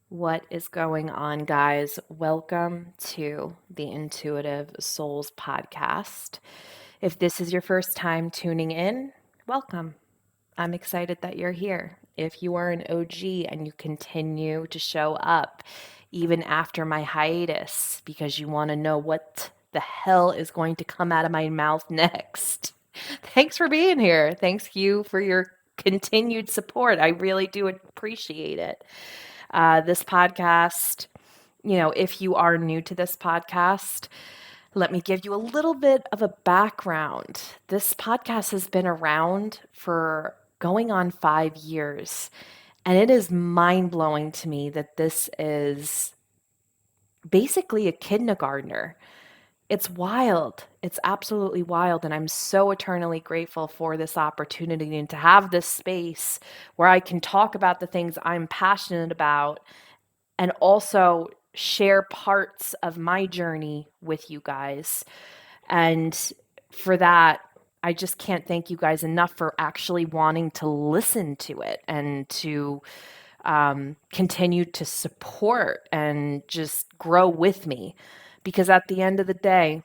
What is going on, guys? Welcome to the Intuitive Souls podcast. If this is your first time tuning in, welcome. I'm excited that you're here. If you are an OG and you continue to show up even after my hiatus because you want to know what the hell is going to come out of my mouth next, thanks for being here. Thanks you for your continued support. I really do appreciate it. This podcast, if you are new to this podcast, let me give you a little bit of a background. This podcast has been around for going on 5 years, and it is mind blowing to me that this is basically a kindergartner. It's wild. It's absolutely wild. And I'm so eternally grateful for this opportunity and to have this space where I can talk about the things I'm passionate about and also share parts of my journey with you guys. And for that, I just can't thank you guys enough for actually wanting to listen to it and to continue to support and just grow with me. Because at the end of the day,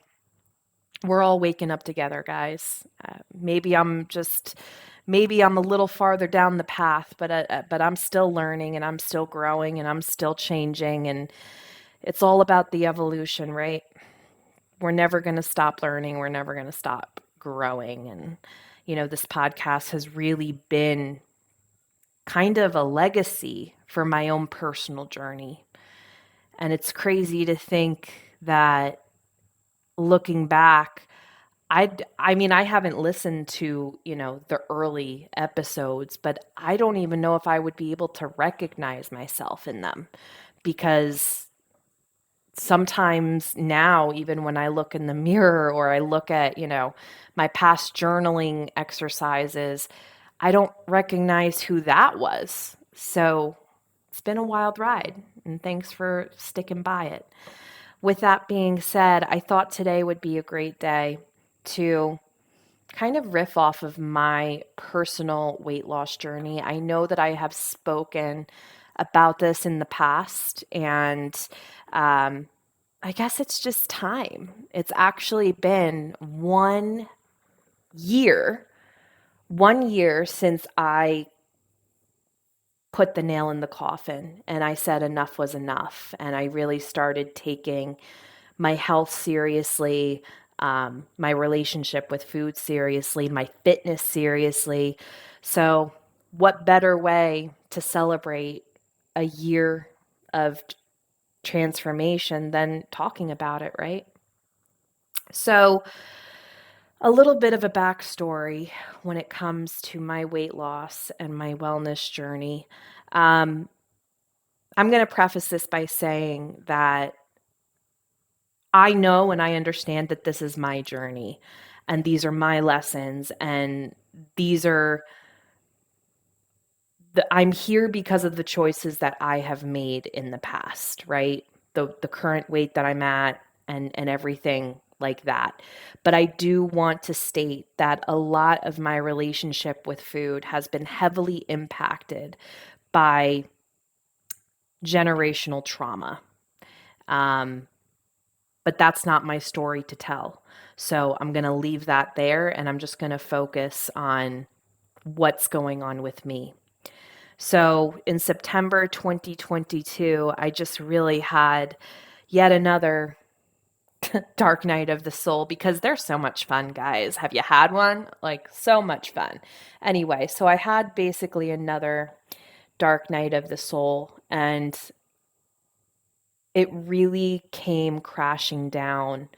we're all waking up together, guys. Maybe I'm a little farther down the path, but I'm still learning and I'm still growing and I'm still changing, and it's all about the evolution, right? We're never going to stop learning. We're never going to stop growing. And this podcast has really been kind of a legacy for my own personal journey. And it's crazy to think that looking back, I haven't listened to, the early episodes, but I don't even know if I would be able to recognize myself in them, because sometimes now, even when I look in the mirror or I look at, my past journaling exercises, I don't recognize who that was. So it's been a wild ride, and thanks for sticking by it. With that being said, I thought today would be a great day to kind of riff off of my personal weight loss journey. I know that I have spoken about this in the past, and I guess it's just time. It's actually been 1 year, 1 year since I put the nail in the coffin and I said enough was enough. And I really started taking my health seriously, my relationship with food seriously, my fitness seriously. So, what better way to celebrate a year of transformation than talking about it, right? So, a little bit of a backstory when it comes to my weight loss and my wellness journey. Um, I'm going to preface this by saying that I know and I understand that this is my journey and these are my lessons, and these are I'm here because of the choices that I have made in the past, right? The current weight that I'm at and everything like that. But I do want to state that a lot of my relationship with food has been heavily impacted by generational trauma. But that's not my story to tell. So I'm going to leave that there, and I'm just going to focus on what's going on with me. So in September 2022, I just really had yet another dark night of the soul, because they're so much fun, guys. Have you had one? Like, so much fun. Anyway, so I had basically another dark night of the soul, and it really came crashing down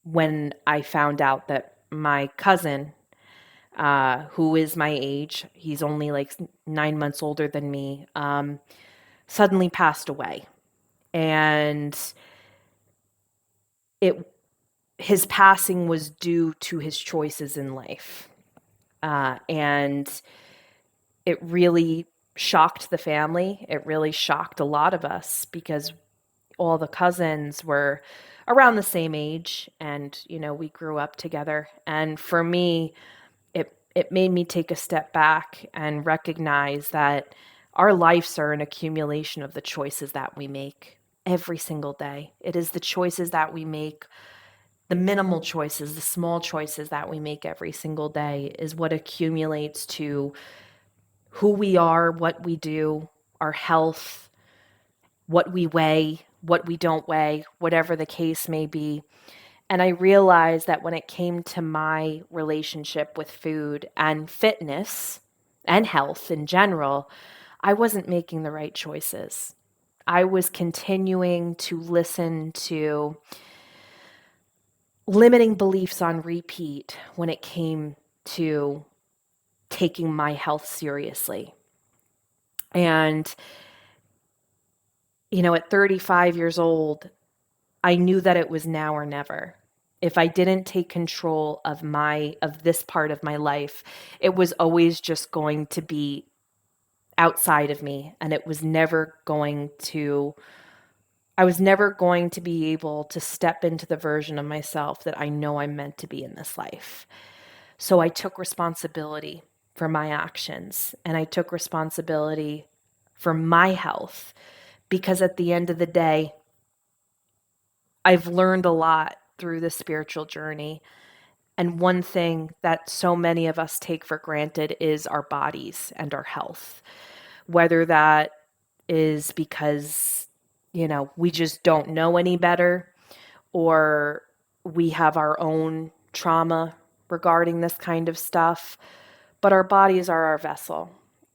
when I found out that my cousin, who is my age, he's only like 9 months older than me, suddenly passed away. And his passing was due to his choices in life. And it really shocked the family. It really shocked a lot of us, because all the cousins were around the same age, and we grew up together. And for me, it made me take a step back and recognize that Our lives are an accumulation of the choices that we make every single day. It is the choices that we make, the minimal choices, the small choices that we make every single day is what accumulates to who we are, what we do, our health, what we weigh, what we don't weigh, whatever the case may be. And I realized that when it came to my relationship with food and fitness and health in general, I wasn't making the right choices. I was continuing to listen to limiting beliefs on repeat when it came to taking my health seriously. And, at 35 years old, I knew that it was now or never. If I didn't take control of this part of my life, it was always just going to be outside of me, and I was never going to be able to step into the version of myself that I know I'm meant to be in this life. So I took responsibility for my actions, and I took responsibility for my health, because at the end of the day, I've learned a lot through the spiritual journey. And one thing that so many of us take for granted is our bodies and our health. Whether that is because, we just don't know any better, or we have our own trauma regarding this kind of stuff. But our bodies are our vessel,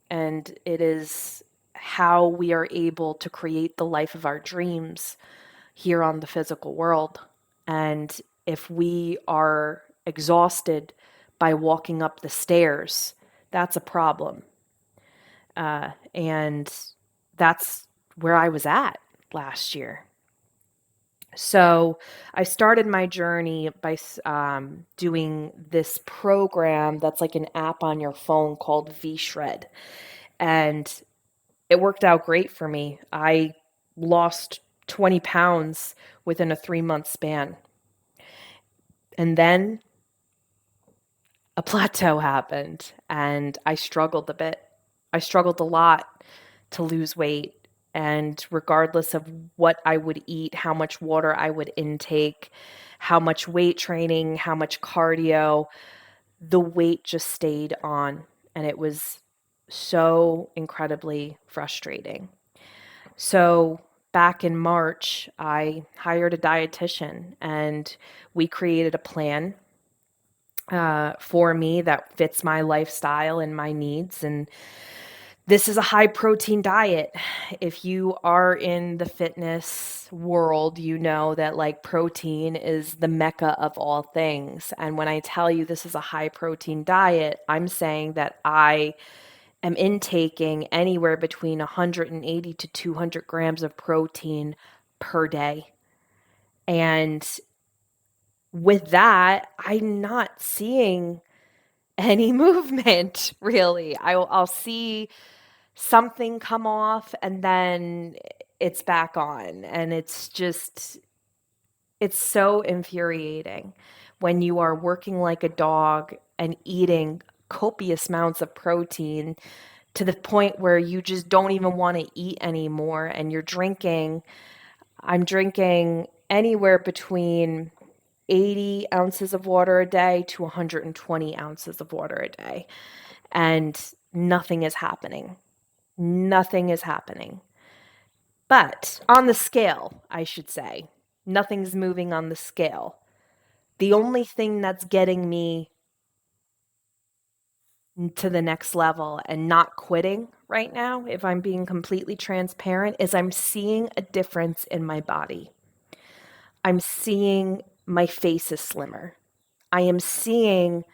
and it is how we are able to create the life of our dreams here on the physical world. And if we are exhausted by walking up the stairs, that's a problem. And that's where I was at last year. So I started my journey by doing this program that's like an app on your phone called V-Shred. And it worked out great for me. I lost 20 pounds within a 3-month span. And then a plateau happened, and I struggled a bit. I struggled a lot to lose weight. And regardless of what I would eat, how much water I would intake, how much weight training, how much cardio, the weight just stayed on. And it was so incredibly frustrating. So back in March, I hired a dietitian, and we created a plan for me that fits my lifestyle and my needs. And this is a high protein diet. If you are in the fitness world, you know that like protein is the mecca of all things. And when I tell you this is a high protein diet, I'm saying that I am intaking anywhere between 180 to 200 grams of protein per day. And with that, I'm not seeing any movement, really. I'll see something come off, and then it's back on. And it's so infuriating when you are working like a dog and eating copious amounts of protein to the point where you just don't even want to eat anymore. And I'm drinking anywhere between 80 ounces of water a day to 120 ounces of water a day. And nothing is happening. Nothing is happening. But on the scale, I should say, nothing's moving on the scale. The only thing that's getting me to the next level and not quitting right now, if I'm being completely transparent, is I'm seeing a difference in my body. I'm seeing my face is slimmer. I am seeing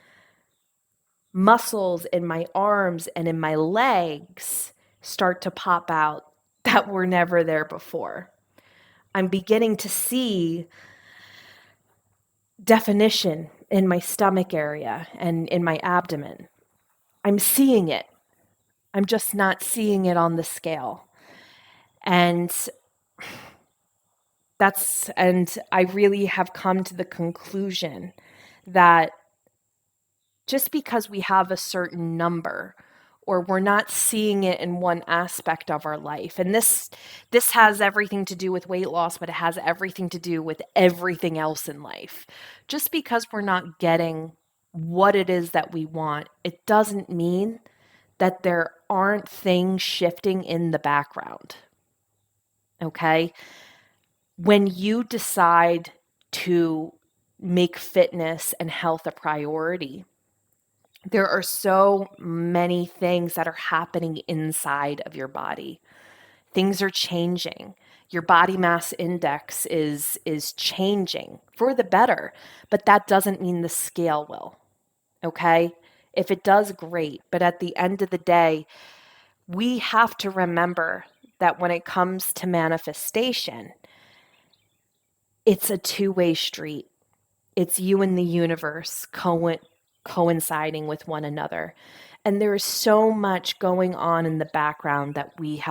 muscles in my arms and in my legs start to pop out that were never there before. I'm beginning to see definition in my stomach area and in my abdomen. I'm seeing it. I'm just not seeing it on the scale. And I really have come to the conclusion that just because we have a certain number or we're not seeing it in one aspect of our life. And this has everything to do with weight loss, but it has everything to do with everything else in life. Just because we're not getting what it is that we want, it doesn't mean that there aren't things shifting in the background. Okay? When you decide to make fitness and health a priority, there are so many things that are happening inside of your body. Things are changing. Your body mass index is changing for the better, but that doesn't mean the scale will. Okay? If it does, great. But at the end of the day, we have to remember that when it comes to manifestation, it's a two-way street. It's you and the universe coinciding with one another. And there is so much going on in the background that we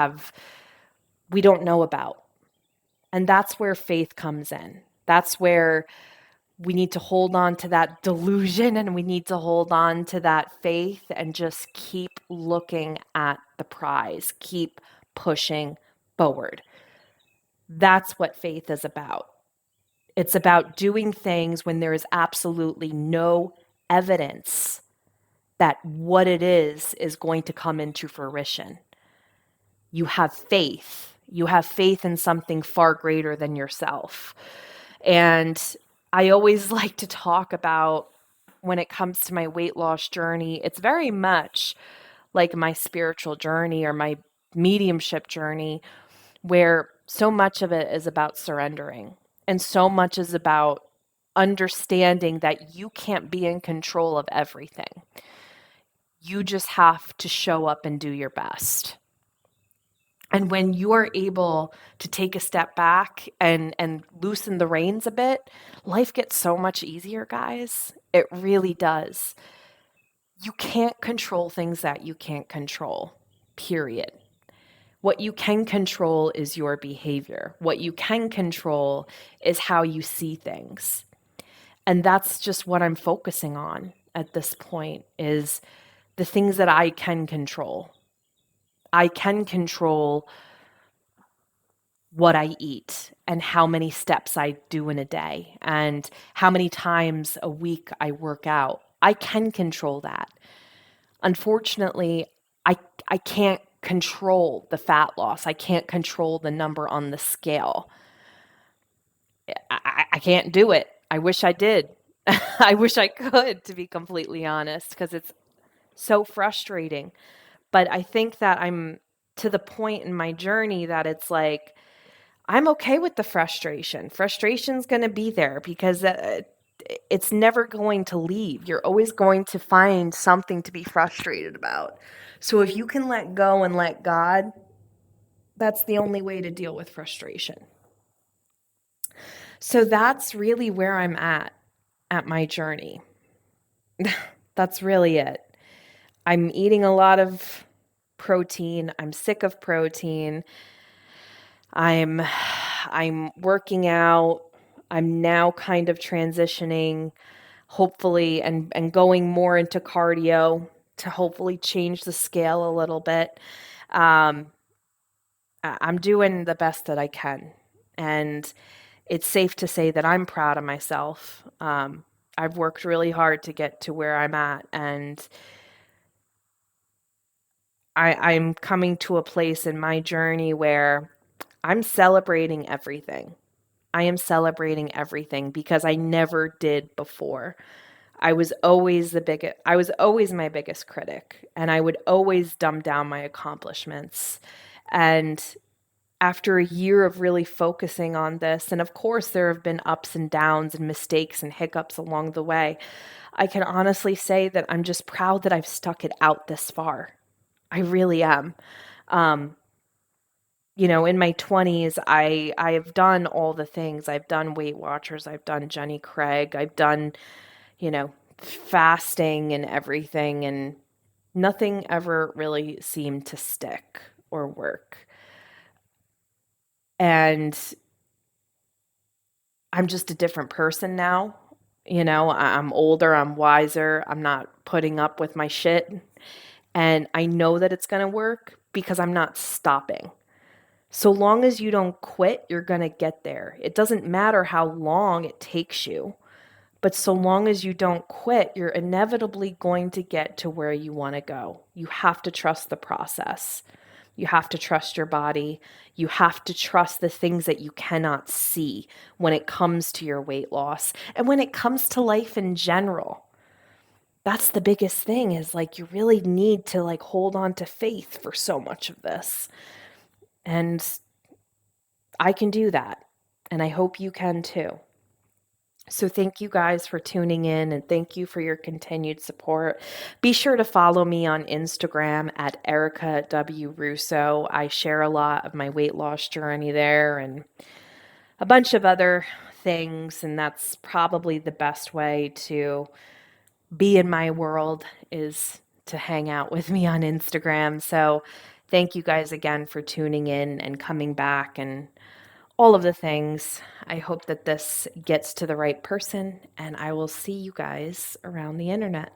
don't know about. And that's where faith comes in. That's where we need to hold on to that delusion, and we need to hold on to that faith and just keep looking at the prize, keep pushing forward. That's what faith is about. It's about doing things when there is absolutely no evidence that what it is going to come into fruition. You have faith. You have faith in something far greater than yourself. And I always like to talk about, when it comes to my weight loss journey, it's very much like my spiritual journey or my mediumship journey, where so much of it is about surrendering. And so much is about understanding that you can't be in control of everything. You just have to show up and do your best. And when you are able to take a step back and loosen the reins a bit, life gets so much easier, guys. It really does. You can't control things that you can't control, period. What you can control is your behavior. What you can control is how you see things. And that's just what I'm focusing on at this point, is the things that I can control. I can control what I eat and how many steps I do in a day and how many times a week I work out. I can control that. Unfortunately, I can't control the fat loss. I can't control the number on the scale. I can't do it. I wish I did. I wish I could, to be completely honest, because it's so frustrating. But I think that I'm to the point in my journey that it's like, I'm okay with the frustration. Frustration's going to be there because it's never going to leave. You're always going to find something to be frustrated about. So if you can let go and let God, that's the only way to deal with frustration. So that's really where I'm at my journey. That's really it. I'm eating a lot of protein. I'm sick of protein. I'm working out. I'm now kind of transitioning, hopefully, and going more into cardio to hopefully change the scale a little bit. I'm doing the best that I can. And it's safe to say that I'm proud of myself. I've worked really hard to get to where I'm at, and I'm coming to a place in my journey where I'm celebrating everything. I am celebrating everything because I never did before. I was always my biggest critic, and I would always dumb down my accomplishments. And after a year of really focusing on this, and of course there have been ups and downs and mistakes and hiccups along the way, I can honestly say that I'm just proud that I've stuck it out this far. I really am. In my 20s, I have done all the things. I've done Weight Watchers, I've done Jenny Craig, I've done, fasting and everything, and nothing ever really seemed to stick or work. And I'm just a different person now. I'm older, I'm wiser, I'm not putting up with my shit And I know that it's going to work because I'm not stopping. So long as you don't quit, you're going to get there. It doesn't matter how long it takes you, but so long as you don't quit, you're inevitably going to get to where you want to go. You have to trust the process. You have to trust your body. You have to trust the things that you cannot see when it comes to your weight loss and when it comes to life in general. That's the biggest thing, is like you really need to like hold on to faith for so much of this. And I can do that. And I hope you can too. So thank you guys for tuning in, and thank you for your continued support. Be sure to follow me on Instagram at Erica W. Russo. I share a lot of my weight loss journey there and a bunch of other things, and that's probably the best way to be in my world, is to hang out with me on Instagram. So thank you guys again for tuning in and coming back and all of the things. I hope that this gets to the right person, and I will see you guys around the internet.